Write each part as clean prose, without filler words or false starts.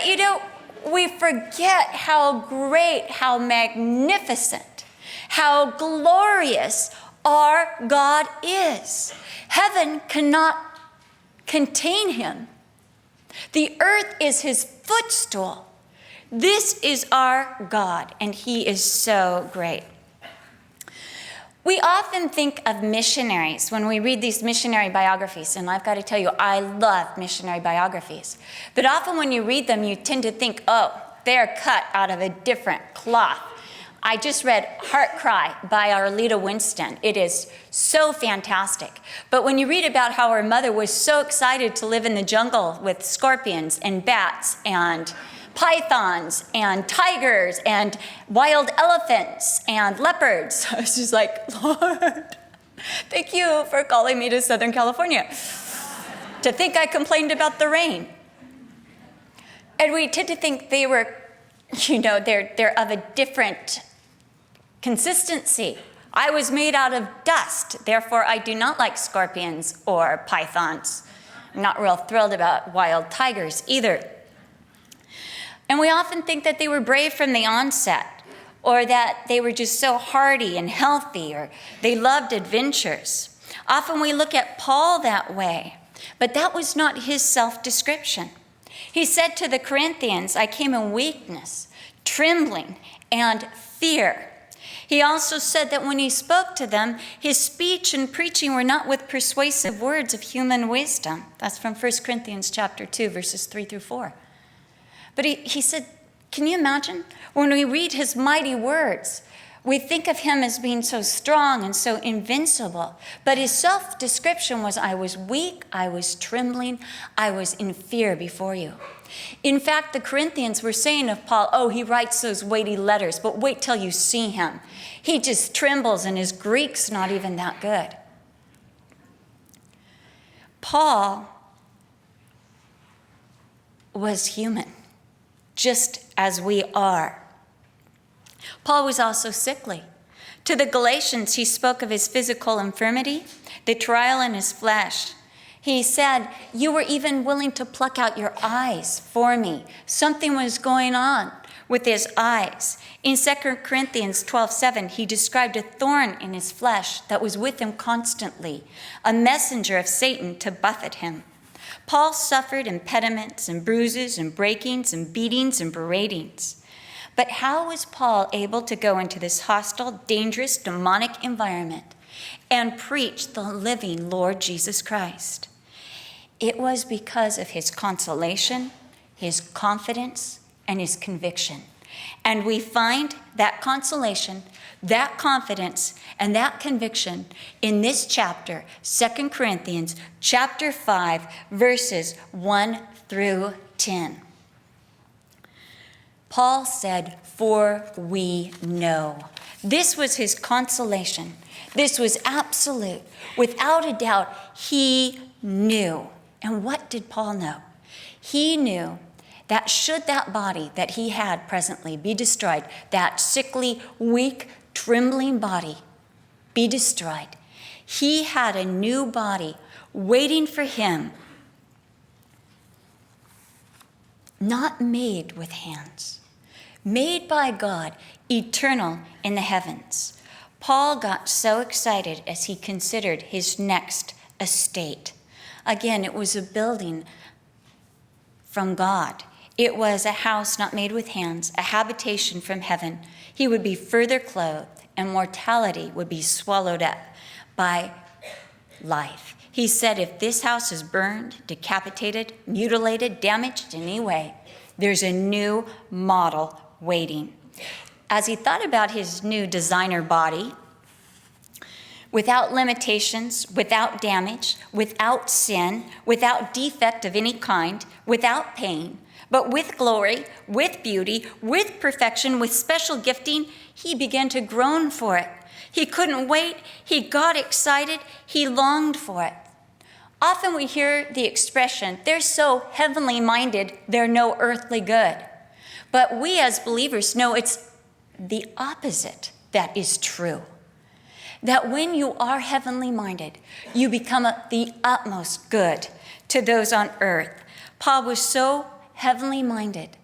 But we forget how great, how magnificent, how glorious our God is. Heaven cannot contain him. The earth is his footstool. This is our God, and he is so great. We often think of missionaries when we read these missionary biographies, and I've got to tell you, I love missionary biographies. But often when you read them, you tend to think, oh, they're cut out of a different cloth. I just read Heart Cry by our Lita Winston. It is so fantastic. But when you read about how her mother was so excited to live in the jungle with scorpions and bats and pythons and tigers and wild elephants and leopards, I was just like, Lord, thank you for calling me to Southern California. To think I complained about the rain. And we tend to think they were, they're of a different consistency. I was made out of dust, therefore I do not like scorpions or pythons. I'm not real thrilled about wild tigers either. And we often think that they were brave from the onset, or that they were just so hardy and healthy, or they loved adventures. Often we look at Paul that way, but that was not his self-description. He said to the Corinthians, I came in weakness, trembling, and fear. He also said that when he spoke to them, his speech and preaching were not with persuasive words of human wisdom. That's from 1 Corinthians chapter 2, verses 3 through 4. But he said, can you imagine? When we read his mighty words, we think of him as being so strong and so invincible. But his self-description was, I was weak, I was trembling, I was in fear before you. In fact, the Corinthians were saying of Paul, oh, he writes those weighty letters, but wait till you see him. He just trembles and his Greek's not even that good. Paul was human, just as we are. Paul was also sickly. To the Galatians, he spoke of his physical infirmity, the trial in his flesh. He said, you were even willing to pluck out your eyes for me. Something was going on with his eyes. In 2 Corinthians 12:7, he described a thorn in his flesh that was with him constantly, a messenger of Satan to buffet him. Paul suffered impediments and bruises and breakings and beatings and beratings. But how was Paul able to go into this hostile, dangerous, demonic environment and preach the living Lord Jesus Christ? It was because of his consolation, his confidence, and his conviction. And we find that consolation, that confidence, and that conviction in this chapter, 2 Corinthians chapter 5, verses 1 through 10. Paul said, for we know. This was his consolation. This was absolute. Without a doubt, he knew. And what did Paul know? He knew that should that body that he had presently be destroyed, that sickly, weak, trembling body be destroyed, he had a new body waiting for him, not made with hands, made by God, eternal in the heavens. Paul got so excited as he considered his next estate. Again, it was a building from God. It was a house not made with hands, a habitation from heaven. He would be further clothed, and mortality would be swallowed up by life. He said, if this house is burned, decapitated, mutilated, damaged in any way, there's a new model waiting. As he thought about his new designer body, without limitations, without damage, without sin, without defect of any kind, without pain, but with glory, with beauty, with perfection, with special gifting, he began to groan for it. He couldn't wait. He got excited. He longed for it. Often we hear the expression, they're so heavenly minded, they're no earthly good. But we as believers know it's the opposite that is true. That when you are heavenly minded, you become the utmost good to those on earth. Paul was so heavenly minded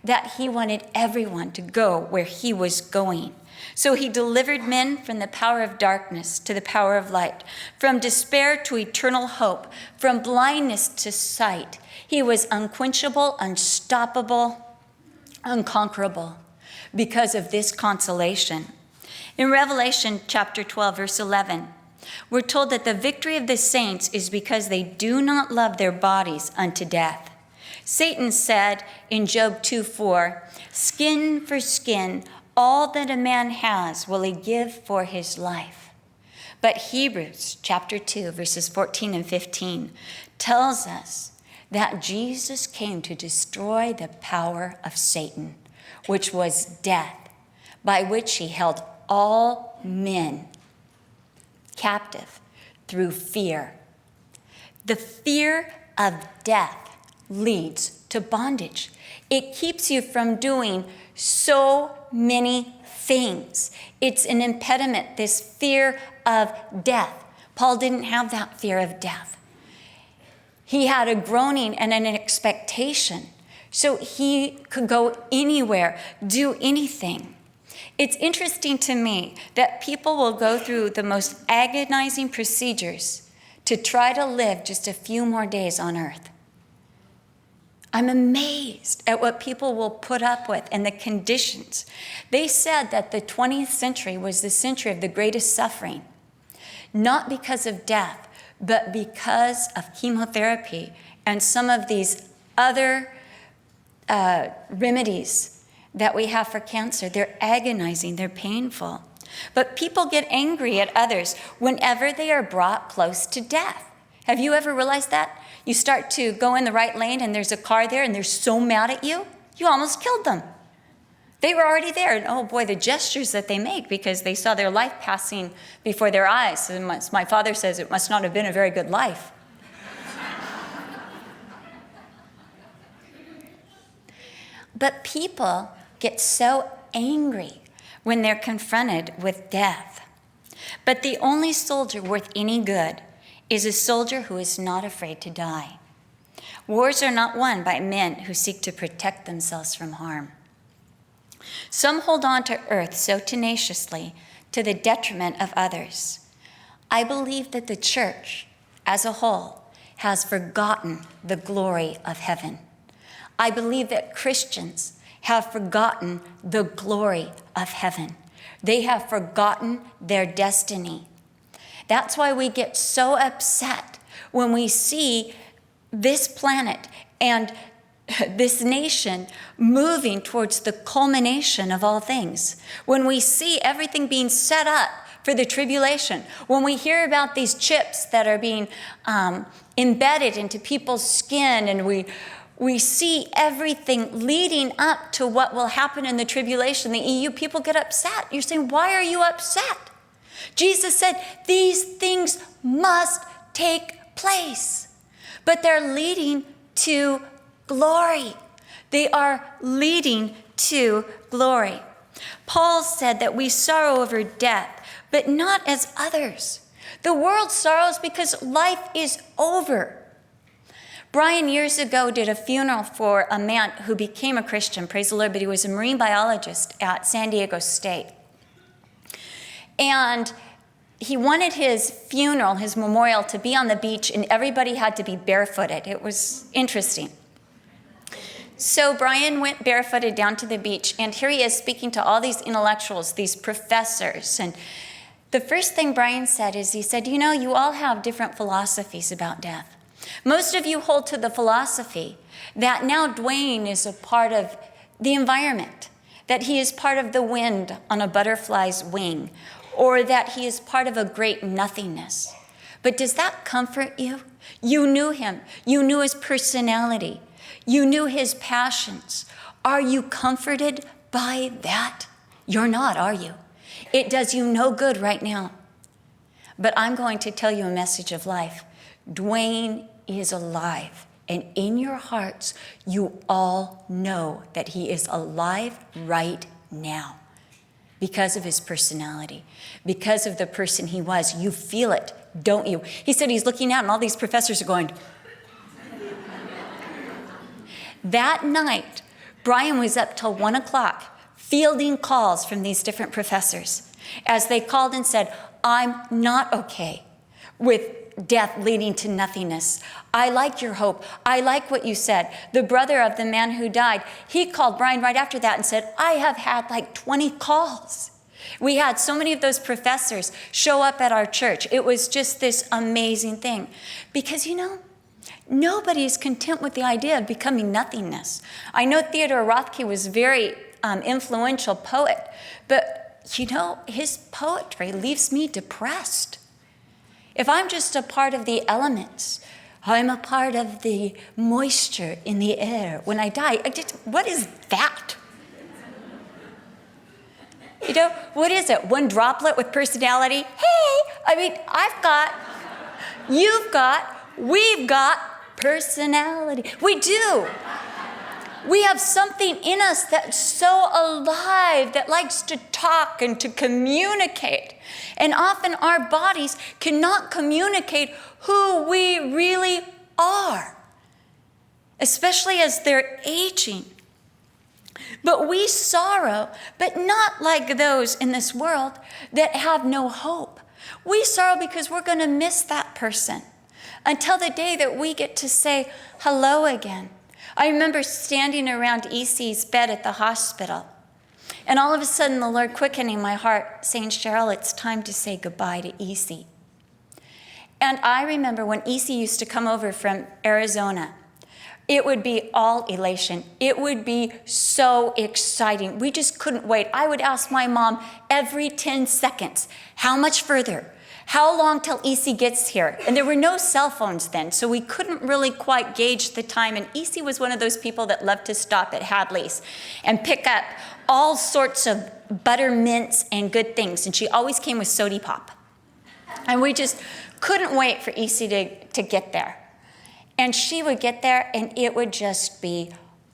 that he wanted everyone to go where he was going. So he delivered men from the power of darkness to the power of light, from despair to eternal hope, from blindness to sight. He was unquenchable, unstoppable, unconquerable because of this consolation. In Revelation chapter 12, verse 11, we're told that the victory of the saints is because they do not love their bodies unto death. Satan said in Job 2:4, skin for skin, all that a man has will he give for his life. But Hebrews chapter 2, verses 14 and 15 tells us that Jesus came to destroy the power of Satan, which was death, by which he held all men captive through fear. The fear of death leads to bondage. It keeps you from doing so many things. It's an impediment, this fear of death. Paul didn't have that fear of death. He had a groaning and an expectation, so he could go anywhere, do anything. It's interesting to me that people will go through the most agonizing procedures to try to live just a few more days on earth. I'm amazed at what people will put up with and the conditions. They said that the 20th century was the century of the greatest suffering, not because of death, but because of chemotherapy and some of these other remedies that we have for cancer. They're agonizing, they're painful. But people get angry at others whenever they are brought close to death. Have you ever realized that? You start to go in the right lane and there's a car there and they're so mad at you, you almost killed them. They were already there, and oh boy, the gestures that they make because they saw their life passing before their eyes. And my father says it must not have been a very good life. But people get so angry when they're confronted with death. But the only soldier worth any good is a soldier who is not afraid to die. Wars are not won by men who seek to protect themselves from harm. Some hold on to earth so tenaciously to the detriment of others. I believe that the church as a whole has forgotten the glory of heaven. I believe that Christians have forgotten the glory of heaven. They have forgotten their destiny. That's why we get so upset when we see this planet and this nation moving towards the culmination of all things. When we see everything being set up for the tribulation, when we hear about these chips that are being embedded into people's skin, and we see everything leading up to what will happen in the tribulation, the EU, people get upset. You're saying, why are you upset? Jesus said, these things must take place, but they're leading to glory. They are leading to glory. Paul said that we sorrow over death, but not as others. The world sorrows because life is over. Brian years ago did a funeral for a man who became a Christian, praise the Lord, but he was a marine biologist at San Diego State. And he wanted his funeral, his memorial, to be on the beach, and everybody had to be barefooted. It was interesting. So Brian went barefooted down to the beach, and here he is speaking to all these intellectuals, these professors. And the first thing Brian said is, he said, you know, you all have different philosophies about death. Most of you hold to the philosophy that now Dwayne is a part of the environment, that he is part of the wind on a butterfly's wing, or that he is part of a great nothingness. But does that comfort you? You knew him. You knew his personality. You knew his passions. Are you comforted by that? You're not, are you? It does you no good right now. But I'm going to tell you a message of life. Dwayne is alive. And in your hearts, you all know that he is alive right now. Because of his personality, because of the person he was. You feel it, don't you? He said he's looking out and all these professors are going. That night, Brian was up till 1 o'clock fielding calls from these different professors as they called and said, I'm not okay with death leading to nothingness. I like your hope. I like what you said. The brother of the man who died, he called Brian right after that and said, I have had like 20 calls. We had so many of those professors show up at our church. It was just this amazing thing. Because, nobody is content with the idea of becoming nothingness. I know Theodore Rothke was a very influential poet, but, his poetry leaves me depressed. If I'm just a part of the elements, I'm a part of the moisture in the air. When I die, what is that? What is it? One droplet with personality? Hey, we've got personality. We do. We have something in us that's so alive, that likes to talk and to communicate. And often our bodies cannot communicate who we really are, especially as they're aging. But we sorrow, but not like those in this world that have no hope. We sorrow because we're going to miss that person until the day that we get to say hello again. I remember standing around EC's bed at the hospital, and all of a sudden the Lord quickening my heart, saying, Cheryl, it's time to say goodbye to EC. And I remember when EC used to come over from Arizona, it would be all elation. It would be so exciting. We just couldn't wait. I would ask my mom every 10 seconds, how much further? How long till EC gets here? And there were no cell phones then, so we couldn't really quite gauge the time. And EC was one of those people that loved to stop at Hadley's and pick up all sorts of butter mints and good things. And she always came with Sody Pop. And we just couldn't wait for EC to get there. And she would get there, and it would just be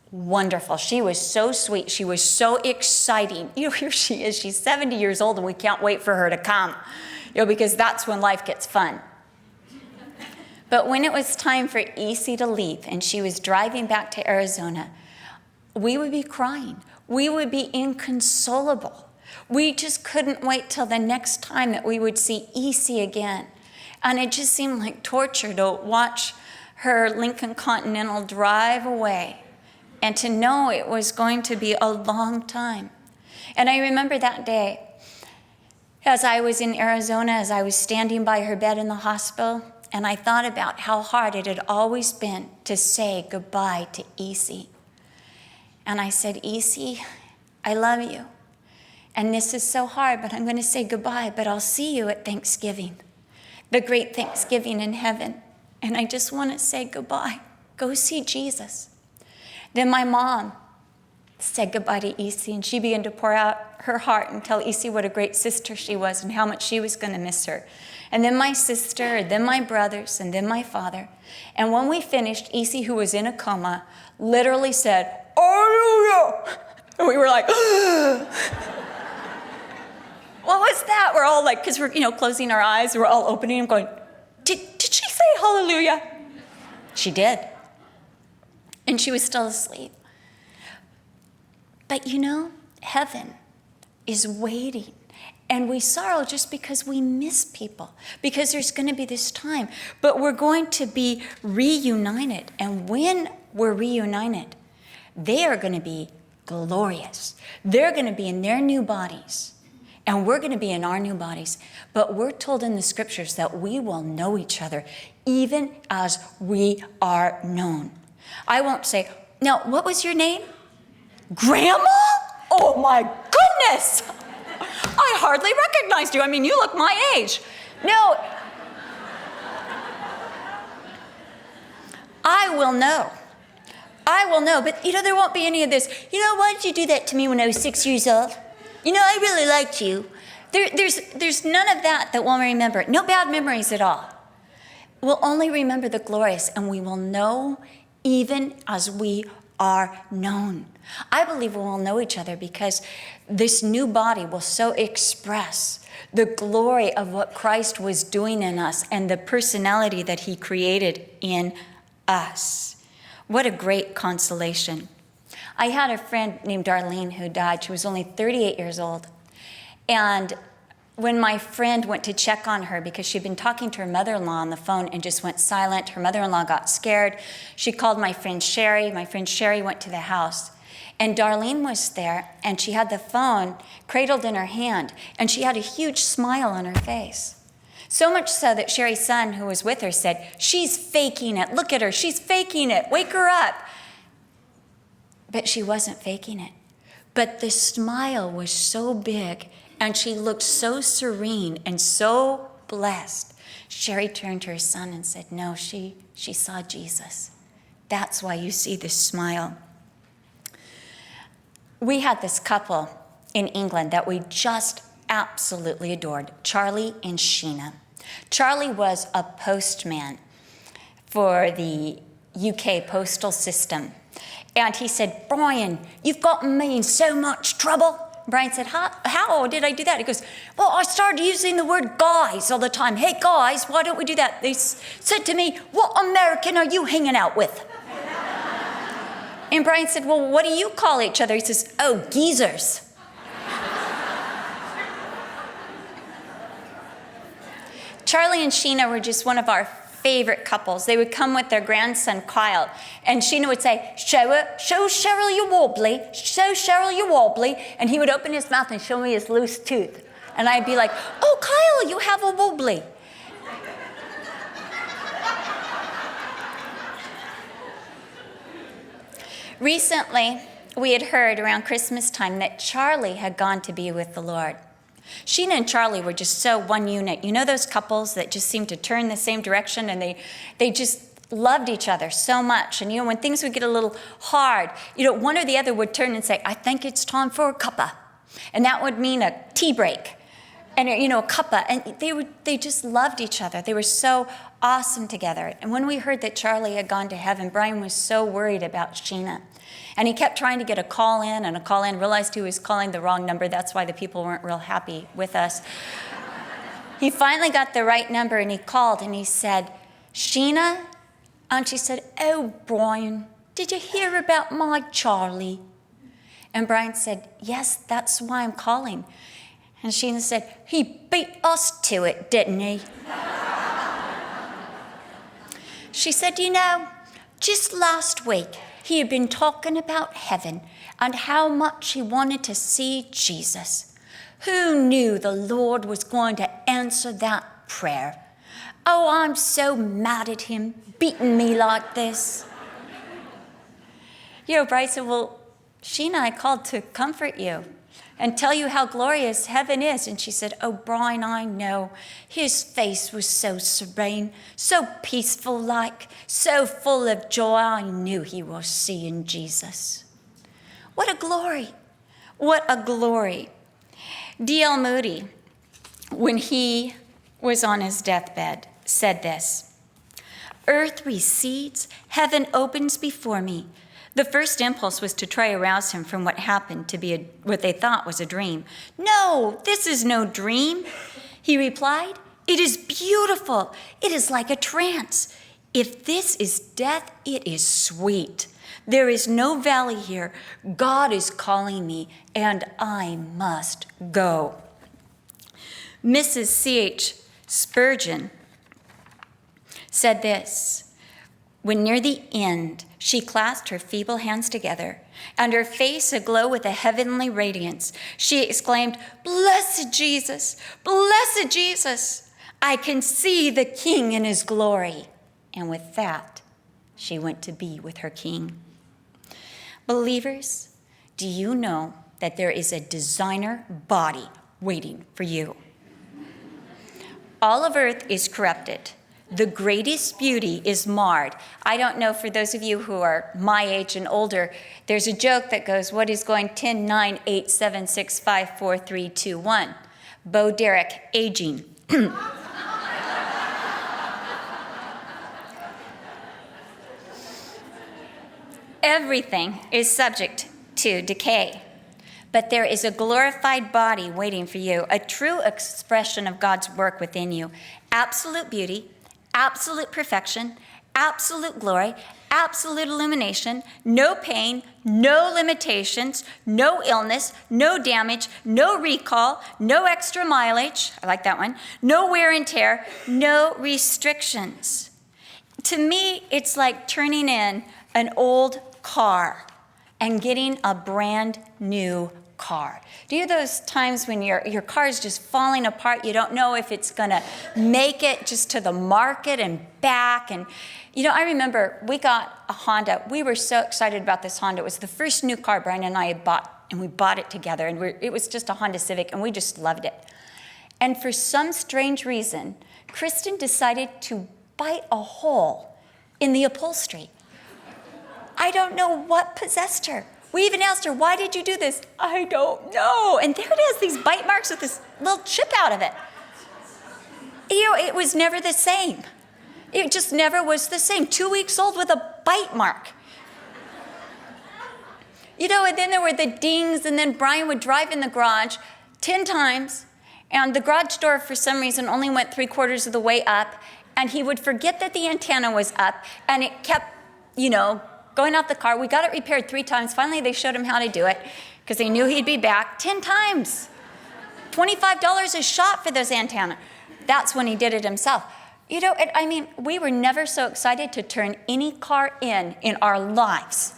wonderful. She was so sweet. She was so exciting. Here she is. She's 70 years old, and we can't wait for her to come, because that's when life gets fun. But when it was time for EC to leave, and she was driving back to Arizona, we would be crying. We would be inconsolable. We just couldn't wait till the next time that we would see EC again. And it just seemed like torture to watch her Lincoln Continental drive away and to know it was going to be a long time. And I remember that day, as I was in Arizona, as I was standing by her bed in the hospital, and I thought about how hard it had always been to say goodbye to EC. And I said, EC, I love you. And this is so hard, but I'm going to say goodbye, but I'll see you at Thanksgiving, the great Thanksgiving in heaven. And I just want to say goodbye. Go see Jesus. Then my mom said goodbye to EC, and she began to pour out her heart and tell EC what a great sister she was and how much she was going to miss her. And then my sister, and then my brothers, and then my father. And when we finished, EC, who was in a coma, literally said, Hallelujah! And we were like, what was that? We're all like, because we're, closing our eyes, we're all opening them going, did she say hallelujah? She did. And she was still asleep. But heaven is waiting. And we sorrow just because we miss people, because there's going to be this time. But we're going to be reunited. And when we're reunited, they are going to be glorious. They're going to be in their new bodies. And we're going to be in our new bodies. But we're told in the scriptures that we will know each other even as we are known. I won't say, now, what was your name? Grandma? Oh my goodness! I hardly recognized you. I mean, you look my age. No. I will know. I will know. But, there won't be any of this. Why did you do that to me when I was 6 years old? I really liked you. There's none of that we'll remember. No bad memories at all. We'll only remember the glorious, and we will know even as we are known. I believe we will know each other because this new body will so express the glory of what Christ was doing in us and the personality that he created in us. What a great consolation. I had a friend named Darlene who died. She was only 38 years old. And when my friend went to check on her because she'd been talking to her mother-in-law on the phone and just went silent, her mother-in-law got scared. She called my friend Sherry. My friend Sherry went to the house. And Darlene was there, and she had the phone cradled in her hand, and she had a huge smile on her face. So much so that Sherry's son, who was with her, said, "She's faking it. Look at her. She's faking it. Wake her up." But she wasn't faking it. But the smile was so big, and she looked so serene and so blessed. Sherry turned to her son and said, "No, she saw Jesus. That's why you see this smile." We had this couple in England that we just absolutely adored, Charlie and Sheena. Charlie was a postman for the UK postal system. And he said, "Brian, you've gotten me in so much trouble." Brian said, how did I do that? He goes, "Well, I started using the word guys all the time. Hey, guys, why don't we do that?" They said to me, "What American are you hanging out with?" And Brian said, "Well, what do you call each other?" He says, "Oh, geezers." Charlie and Sheena were just one of our favorite couples. They would come with their grandson, Kyle, and Sheena would say, show Cheryl your wobbly, show Cheryl your wobbly, and he would open his mouth and show me his loose tooth. And I'd be like, "Oh, Kyle, you have a wobbly." Recently, we had heard around Christmas time that Charlie had gone to be with the Lord. Sheena and Charlie were just so one unit. You know those couples that just seem to turn the same direction, and they just loved each other so much. And, when things would get a little hard, one or the other would turn and say, "I think it's time for a cuppa." And that would mean a tea break. And, a cuppa. And they just loved each other. They were so awesome together. And when we heard that Charlie had gone to heaven, Brian was so worried about Sheena. And he kept trying to get a call in, realized he was calling the wrong number. That's why the people weren't real happy with us. He finally got the right number, and he called, and he said, "Sheena?" And she said, "Oh, Brian, did you hear about my Charlie?" And Brian said, "Yes, that's why I'm calling." And Sheena said, "He beat us to it, didn't he?" She said, "Just last week, he had been talking about heaven and how much he wanted to see Jesus. Who knew the Lord was going to answer that prayer? Oh, I'm so mad at him, beating me like this." Brian said, "Well, Sheena, I called to comfort you and tell you how glorious heaven is." And she said, "Oh, Brian, I know. His face was so serene, so peaceful-like, so full of joy. I knew he was seeing Jesus." What a glory. What a glory. D.L. Moody, when he was on his deathbed, said this, "Earth recedes, heaven opens before me. The first impulse was to try to arouse him from what happened to be what they thought was a dream. 'No, this is no dream,' he replied. 'It is beautiful. It is like a trance. If this is death, it is sweet. There is no valley here. God is calling me, and I must go.'" Mrs. C.H. Spurgeon said this, "When near the end, she clasped her feeble hands together, and her face aglow with a heavenly radiance. She exclaimed, 'Blessed Jesus, blessed Jesus, I can see the King in his glory.' And with that, she went to be with her King." Believers, do you know that there is a designer body waiting for you? All of earth is corrupted. The greatest beauty is marred. I don't know, for those of you who are my age and older, there's a joke that goes, "What is going 10, 9, 8, 7, 6, 5, 4, 3, 2, 1? Bo Derek, aging. Everything is subject to decay, but there is a glorified body waiting for you, a true expression of God's work within you. Absolute beauty, absolute perfection, absolute glory, absolute illumination, no pain, no limitations, no illness, no damage, no recall, no extra mileage, I like that one, no wear and tear, no restrictions. To me, it's like turning in an old car and getting a brand new car. Do you have those times when your car is just falling apart? You don't know if it's going to make it just to the market and back. And, I remember we got a Honda. We were so excited about this Honda. It was the first new car Brian and I had bought, and we bought it together. And it was just a Honda Civic, and we just loved it. And for some strange reason, Kristen decided to bite a hole in the upholstery. I don't know what possessed her. We even asked her, why did you do this? I don't know. And there it is, these bite marks with this little chip out of it. It was never the same. It just never was the same. 2 weeks old with a bite mark. And then there were the dings, and then Brian would drive in the garage 10 times, and the garage door, for some reason, only went 3/4 of the way up, and he would forget that the antenna was up, and it kept, going out the car. We got it repaired 3 times. Finally, they showed him how to do it because they knew he'd be back 10 times. $25 a shot for those antennas. That's when he did it himself. We were never so excited to turn any car in our lives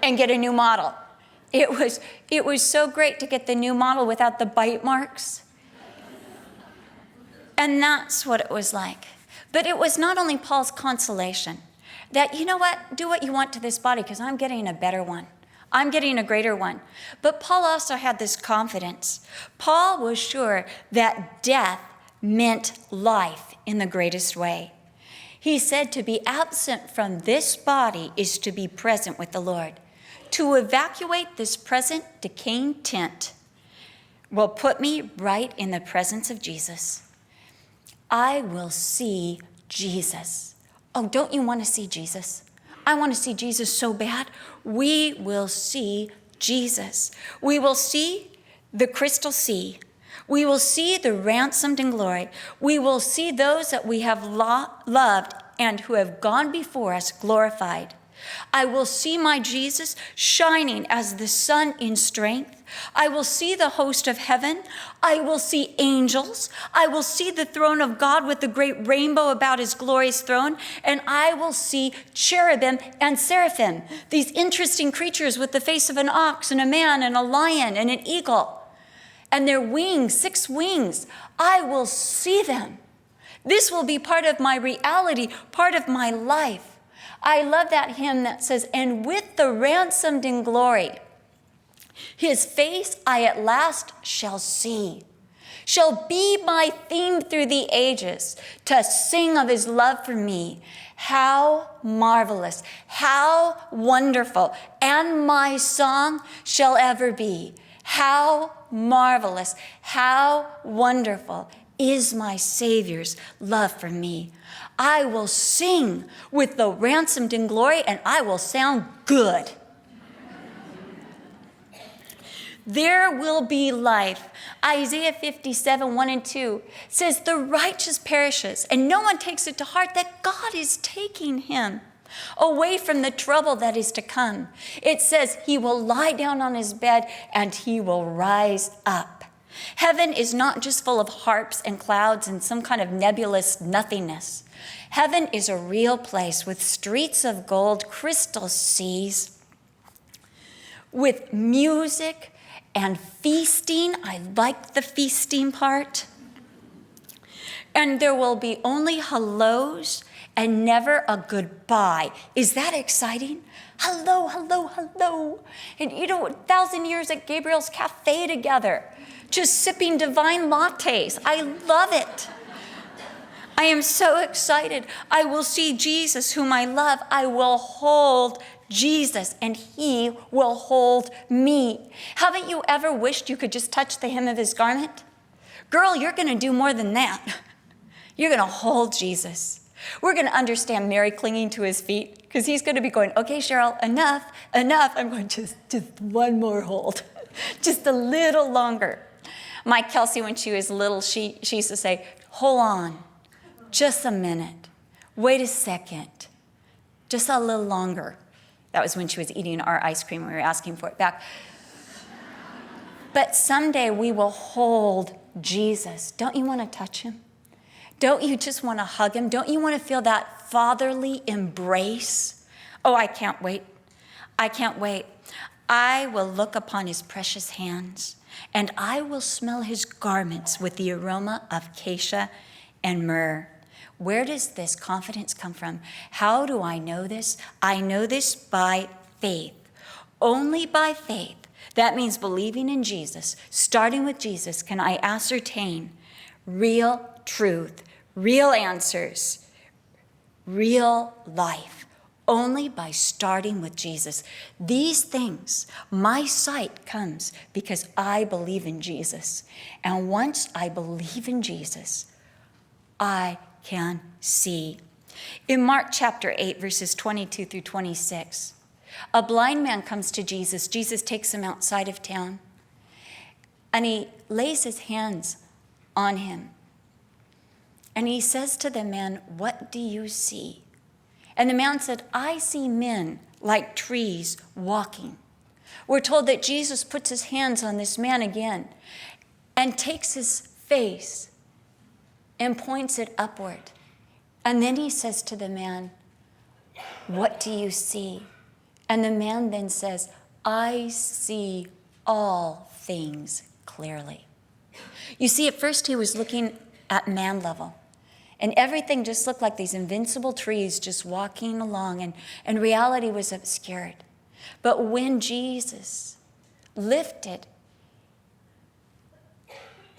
and get a new model. It was so great to get the new model without the bite marks. And that's what it was like. But it was not only Paul's consolation that, do what you want to this body because I'm getting a better one. I'm getting a greater one. But Paul also had this confidence. Paul was sure that death meant life in the greatest way. He said to be absent from this body is to be present with the Lord. To evacuate this present decaying tent will put me right in the presence of Jesus. I will see Jesus. Oh, don't you want to see Jesus? I want to see Jesus so bad. We will see Jesus. We will see the crystal sea. We will see the ransomed in glory. We will see those that we have loved and who have gone before us glorified. I will see my Jesus shining as the sun in strength. I will see the host of heaven. I will see angels. I will see the throne of God with the great rainbow about his glorious throne. And I will see cherubim and seraphim, these interesting creatures with the face of an ox and a man and a lion and an eagle. And their wings, 6 wings, I will see them. This will be part of my reality, part of my life. I love that hymn that says, and with the ransomed in glory, his face I at last shall see, shall be my theme through the ages, to sing of his love for me. How marvelous, how wonderful, and my song shall ever be. How marvelous, how wonderful is my Savior's love for me. I will sing with the ransomed in glory, and I will sound good. There will be life. Isaiah 57, 1 and 2 says, the righteous perishes, and no one takes it to heart that God is taking him away from the trouble that is to come. It says he will lie down on his bed and he will rise up. Heaven is not just full of harps and clouds and some kind of nebulous nothingness. Heaven is a real place with streets of gold, crystal seas, with music and feasting. I like the feasting part. And there will be only hellos and never a goodbye. Is that exciting? Hello, hello, hello. And 1,000 years at Gabriel's Cafe together, just sipping divine lattes. I love it. I am so excited. I will see Jesus, whom I love. I will hold Jesus, and he will hold me. Haven't you ever wished you could just touch the hem of his garment? Girl, you're going to do more than that. You're going to hold Jesus. We're going to understand Mary clinging to his feet, because he's going to be going, okay, Cheryl, enough. I'm going, just one more hold. Just a little longer. My Kelsey, when she was little, she used to say, hold on, just a minute. Wait a second. Just a little longer. That was when she was eating our ice cream. We were asking for it back. But someday we will hold Jesus. Don't you want to touch him? Don't you just want to hug him? Don't you want to feel that fatherly embrace? Oh, I can't wait. I can't wait. I will look upon his precious hands, and I will smell his garments with the aroma of acacia and myrrh. Where does this confidence come from? How do I know this? I know this by faith. Only by faith. That means believing in Jesus. Starting with Jesus, can I ascertain real truth, real answers, real life. Only by starting with Jesus. These things, my sight comes because I believe in Jesus. And once I believe in Jesus, I can see. In Mark chapter 8, verses 22 through 26, a blind man comes to Jesus. Jesus takes him outside of town, and he lays his hands on him. And he says to the man, "What do you see?" And the man said, "I see men like trees walking." We're told that Jesus puts his hands on this man again and takes his face and points it upward. And then he says to the man, "What do you see?" And the man then says, "I see all things clearly." You see, at first he was looking at man level. And everything just looked like these invincible trees just walking along, and reality was obscured. But when Jesus lifted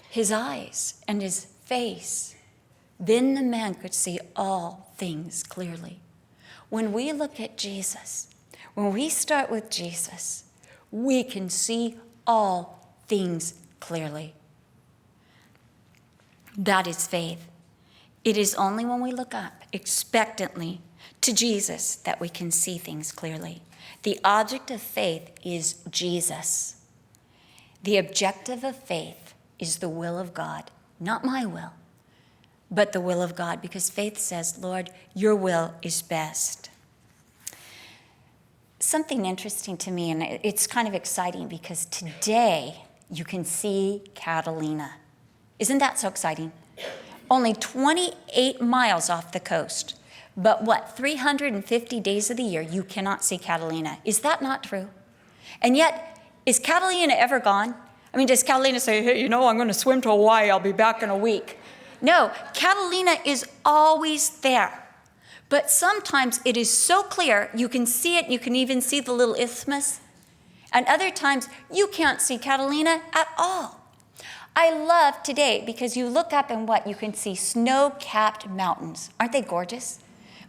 his eyes and his face, then the man could see all things clearly. When we look at Jesus, when we start with Jesus, we can see all things clearly. That is faith. It is only when we look up expectantly to Jesus that we can see things clearly. The object of faith is Jesus. The objective of faith is the will of God, not my will, but the will of God, because faith says, "Lord, your will is best." Something interesting to me, and it's kind of exciting, because today you can see Catalina. Isn't that so exciting? Only 28 miles off the coast. But 350 days of the year, you cannot see Catalina. Is that not true? And yet, is Catalina ever gone? I mean, does Catalina say, "Hey, I'm going to swim to Hawaii, I'll be back in a week"? No, Catalina is always there. But sometimes it is so clear, you can see it, you can even see the little isthmus. And other times, you can't see Catalina at all. I love today because you look up and you can see snow-capped mountains. Aren't they gorgeous?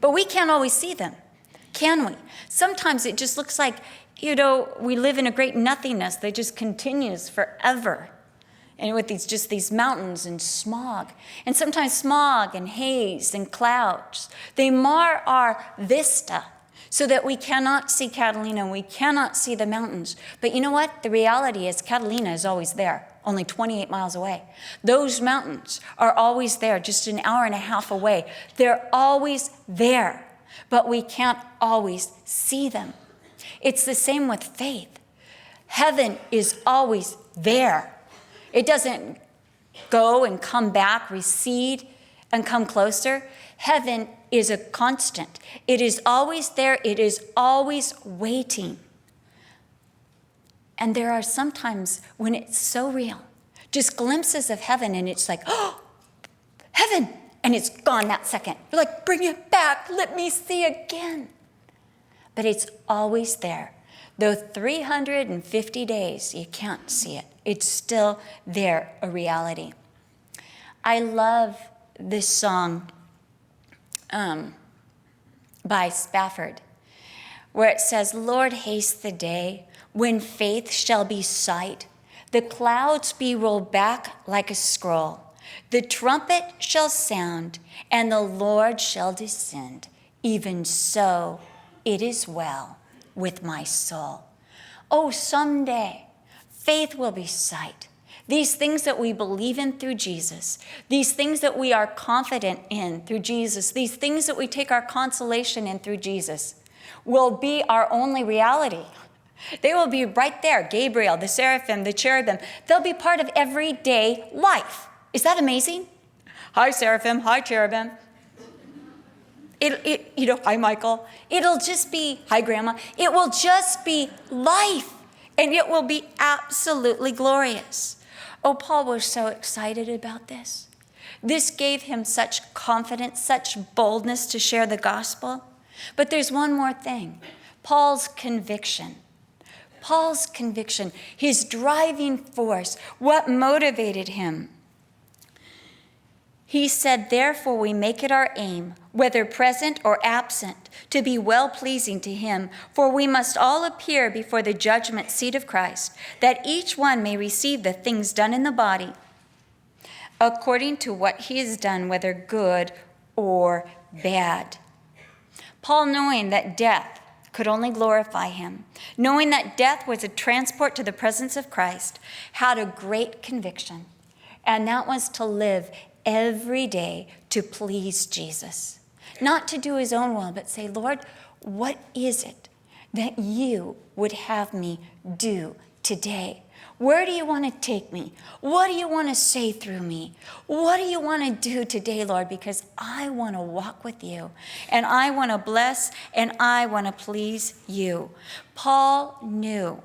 But we can't always see them, can we? Sometimes it just looks like, we live in a great nothingness that just continues forever. And with these mountains and smog. And sometimes smog and haze and clouds, they mar our vista so that we cannot see Catalina and we cannot see the mountains. But you know what? The reality is Catalina is always there. Only 28 miles away. Those mountains are always there, just an hour and a half away. They're always there, but we can't always see them. It's the same with faith. Heaven is always there. It doesn't go and come back, recede, and come closer. Heaven is a constant. It is always there. It is always waiting. And there are some times when it's so real, just glimpses of heaven, and it's like, "Oh, heaven!" And it's gone that second. You're like, "Bring it back. Let me see again." But it's always there. Though 350 days, you can't see it. It's still there, a reality. I love this song by Spafford, where it says, "Lord, haste the day when faith shall be sight, the clouds be rolled back like a scroll, the trumpet shall sound, and the Lord shall descend. Even so, it is well with my soul." Oh, someday, faith will be sight. these things that we believe in through Jesus, these things that we are confident in through Jesus, these things that we take our consolation in through Jesus, will be our only reality. They will be right there. Gabriel, the seraphim, the cherubim, they'll be part of everyday life. Is that amazing? Hi, seraphim. Hi, cherubim. Hi, Michael. It'll just be, hi, Grandma. It will just be life, and it will be absolutely glorious. Oh, Paul was so excited about this. This gave him such confidence, such boldness to share the gospel. But there's one more thing. Paul's conviction. Paul's conviction, his driving force, what motivated him. He said, therefore we make it our aim, whether present or absent, to be well-pleasing to him, for we must all appear before the judgment seat of Christ, that each one may receive the things done in the body, according to what he has done, whether good or bad. Paul, knowing that death could only glorify him, knowing that death was a transport to the presence of Christ, had a great conviction, and that was to live every day to please Jesus. Not to do his own will, but say, Lord, what is it that you would have me do today? Where do you want to take me? What do you want to say through me? What do you want to do today, Lord? Because I want to walk with you, and I want to bless, and I want to please you. Paul knew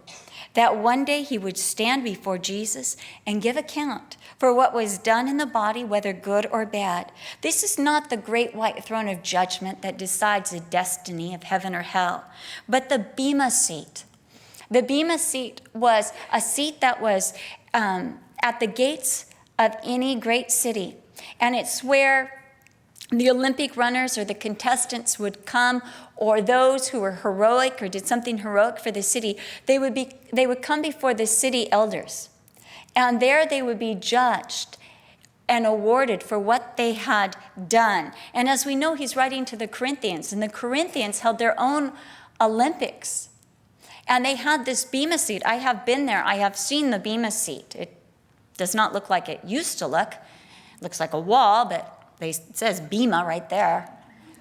that one day he would stand before Jesus and give account for what was done in the body, whether good or bad. This is not the great white throne of judgment that decides the destiny of heaven or hell, but the Bema Seat. The Bema Seat was a seat that was at the gates of any great city. And it's where the Olympic runners or the contestants would come, or those who were heroic or did something heroic for the city. They would come before the city elders. And there they would be judged and awarded for what they had done. And as we know, he's writing to the Corinthians, and the Corinthians held their own Olympics. And they had this Bema Seat. I have been there. I have seen the Bema Seat. It does not look like it used to look. It looks like a wall, but it says Bema right there.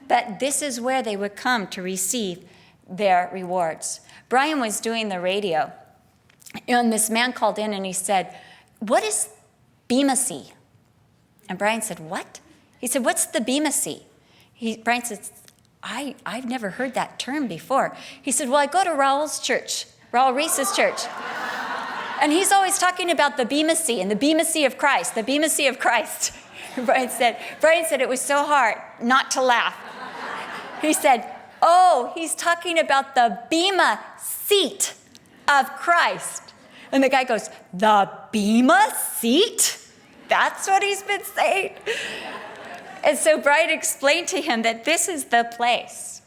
But this is where they would come to receive their rewards. Brian was doing the radio, and this man called in and he said, what is Bema Seat? And Brian said, what? He said, what's the Bema Seat? Brian said, I've never heard that term before. He said, well, I go to Raul's church, Raul Reese's church. And he's always talking about the Bema Seat and the Bema Seat of Christ, the Bema Seat of Christ. Brian said it was so hard not to laugh. He said, oh, he's talking about the Bema Seat of Christ. And the guy goes, the Bema Seat? That's what he's been saying. And so Brian explained to him that this is the place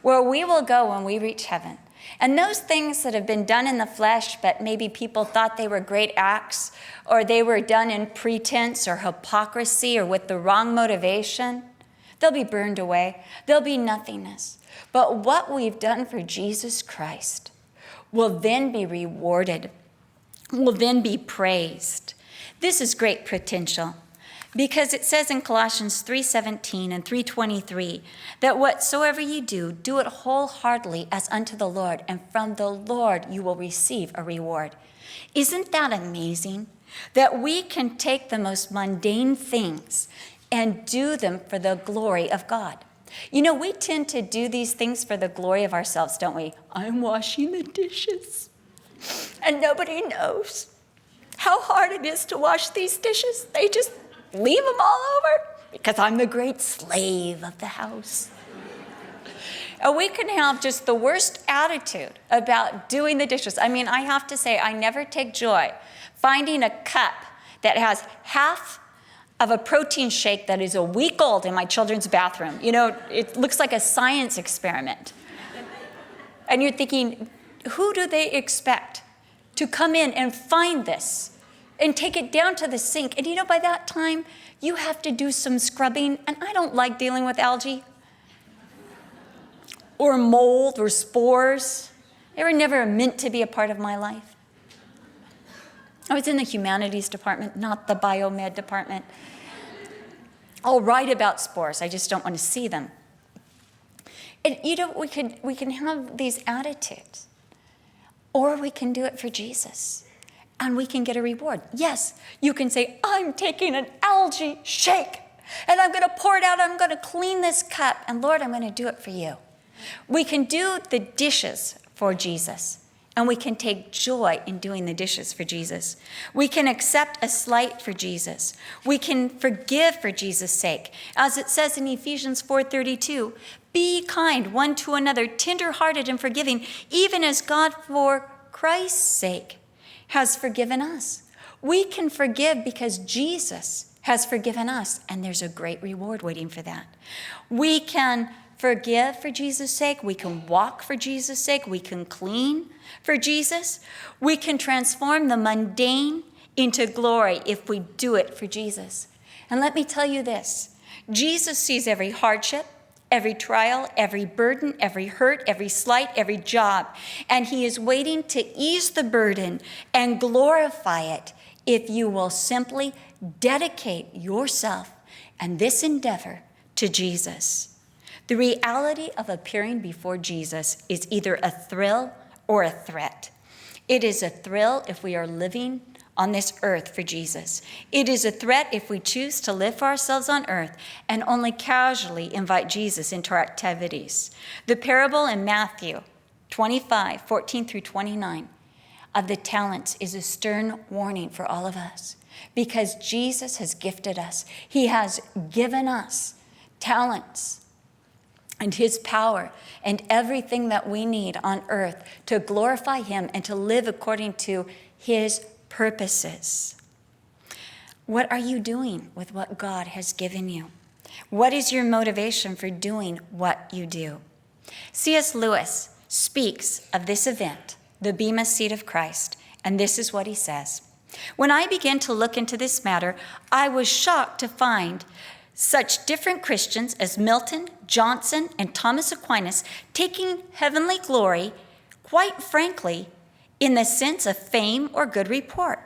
where we will go when we reach heaven. And those things that have been done in the flesh, but maybe people thought they were great acts, or they were done in pretense or hypocrisy or with the wrong motivation, they'll be burned away. There'll be nothingness. But what we've done for Jesus Christ will then be rewarded, will then be praised. This is great potential. Because it says in Colossians 3:17 and 3:23 that whatsoever you do, do it wholeheartedly as unto the Lord, and from the Lord you will receive a reward. Isn't that amazing? That we can take the most mundane things and do them for the glory of God. You know, we tend to do these things for the glory of ourselves, don't we? I'm washing the dishes, and nobody knows how hard it is to wash these dishes. They just leave them all over because I'm the great slave of the house. And we can have just the worst attitude about doing the dishes. I mean, I have to say, I never take joy finding a cup that has half of a protein shake that is a week old in my children's bathroom. You know, it looks like a science experiment. And you're thinking, who do they expect to come in and find this and take it down to the sink? And you know, by that time, you have to do some scrubbing, and I don't like dealing with algae or mold or spores. They were never meant to be a part of my life. I was in the humanities department, not the biomed department. I'll write about spores. I just don't want to see them. And, we can have these attitudes, or we can do it for Jesus, and we can get a reward. Yes, you can say, I'm taking an algae shake, and I'm going to pour it out. I'm going to clean this cup, and Lord, I'm going to do it for you. We can do the dishes for Jesus, and we can take joy in doing the dishes for Jesus. We can accept a slight for Jesus. We can forgive for Jesus' sake. As it says in Ephesians 4:32, be kind one to another, tender-hearted and forgiving, even as God for Christ's sake has forgiven us. We can forgive because Jesus has forgiven us, and there's a great reward waiting for that. We can forgive for Jesus' sake. We can walk for Jesus' sake. We can clean for Jesus. We can transform the mundane into glory if we do it for Jesus. And let me tell you this, Jesus sees every hardship, every trial, every burden, every hurt, every slight, every job, and he is waiting to ease the burden and glorify it if you will simply dedicate yourself and this endeavor to Jesus. The reality of appearing before Jesus is either a thrill or a threat. It is a thrill if we are living on this earth for Jesus. It is a threat if we choose to live for ourselves on earth and only casually invite Jesus into our activities. The parable in Matthew 25:14 through 29 of the talents is a stern warning for all of us because Jesus has gifted us. He has given us talents and his power and everything that we need on earth to glorify him and to live according to his purposes. What are you doing with what God has given you? What is your motivation for doing what you do? C.S. Lewis speaks of this event, the Bema Seat of Christ, and this is what he says. When I began to look into this matter, I was shocked to find such different Christians as Milton, Johnson, and Thomas Aquinas taking heavenly glory, quite frankly, in the sense of fame or good report,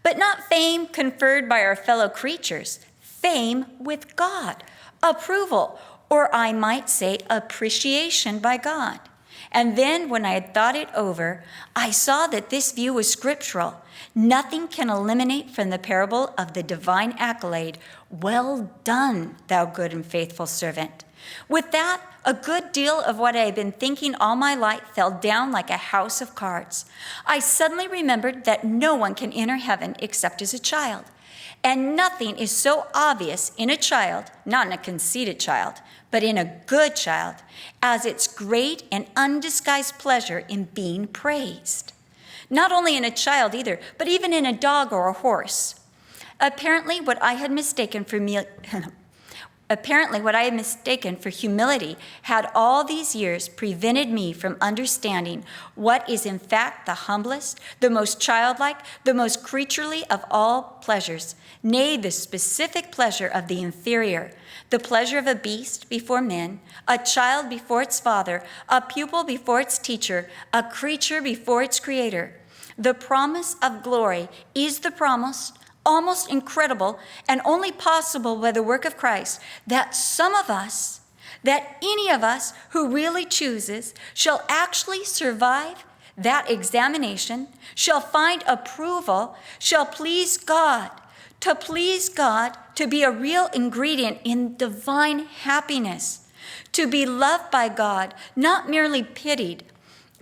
but not fame conferred by our fellow creatures, fame with God, approval, or I might say appreciation by God. And then when I had thought it over, I saw that this view was scriptural. Nothing can eliminate from the parable of the divine accolade, well done, thou good and faithful servant. With that, a good deal of what I had been thinking all my life fell down like a house of cards. I suddenly remembered that no one can enter heaven except as a child. And nothing is so obvious in a child, not in a conceited child, but in a good child, as its great and undisguised pleasure in being praised. Not only in a child either, but even in a dog or a horse. Apparently, what I had mistaken for humility had all these years prevented me from understanding what is in fact the humblest, the most childlike, the most creaturely of all pleasures, nay, the specific pleasure of the inferior, the pleasure of a beast before men, a child before its father, a pupil before its teacher, a creature before its creator. The promise of glory is the promise, almost incredible and only possible by the work of Christ, that some of us, that any of us who really chooses, shall actually survive that examination, shall find approval, shall please God. To please God, to be a real ingredient in divine happiness, to be loved by God, not merely pitied,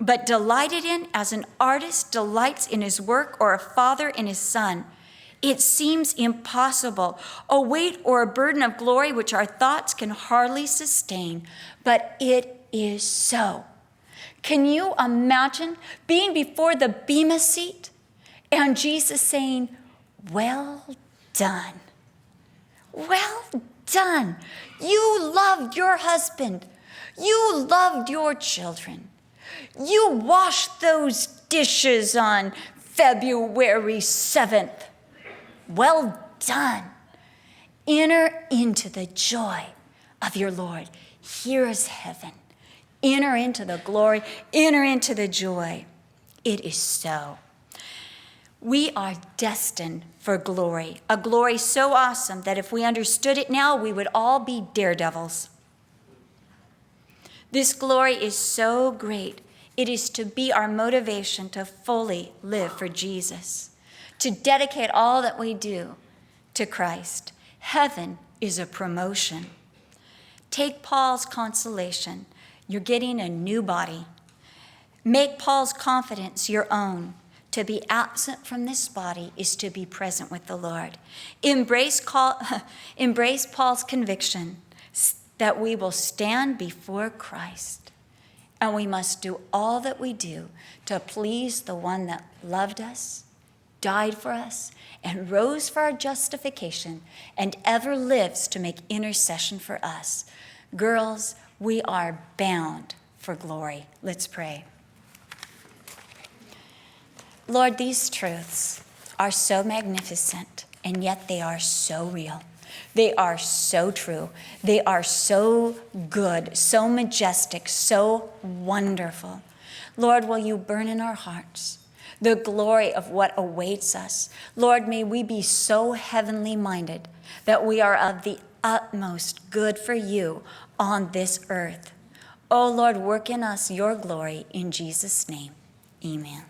but delighted in as an artist delights in his work or a father in his son. It seems impossible, a weight or a burden of glory which our thoughts can hardly sustain, but it is so. Can you imagine being before the Bema Seat and Jesus saying, well done, well done. You loved your husband. You loved your children. You washed those dishes on February 7th. Well done. Enter into the joy of your Lord. Here is heaven. Enter into the glory. Enter into the joy. It is so. We are destined for glory, a glory so awesome that if we understood it now, we would all be daredevils. This glory is so great, it is to be our motivation to fully live for Jesus, to dedicate all that we do to Christ. Heaven is a promotion. Take Paul's consolation. You're getting a new body. Make Paul's confidence your own. To be absent from this body is to be present with the Lord. Embrace Paul's conviction that we will stand before Christ, and we must do all that we do to please the one that loved us, died for us, and rose for our justification, and ever lives to make intercession for us. Girls, we are bound for glory. Let's pray. Lord, these truths are so magnificent, and yet they are so real. They are so true. They are so good, so majestic, so wonderful. Lord, will you burn in our hearts the glory of what awaits us? Lord, may we be so heavenly minded that we are of the utmost good for you on this earth. Oh Lord, work in us your glory in Jesus' name. Amen.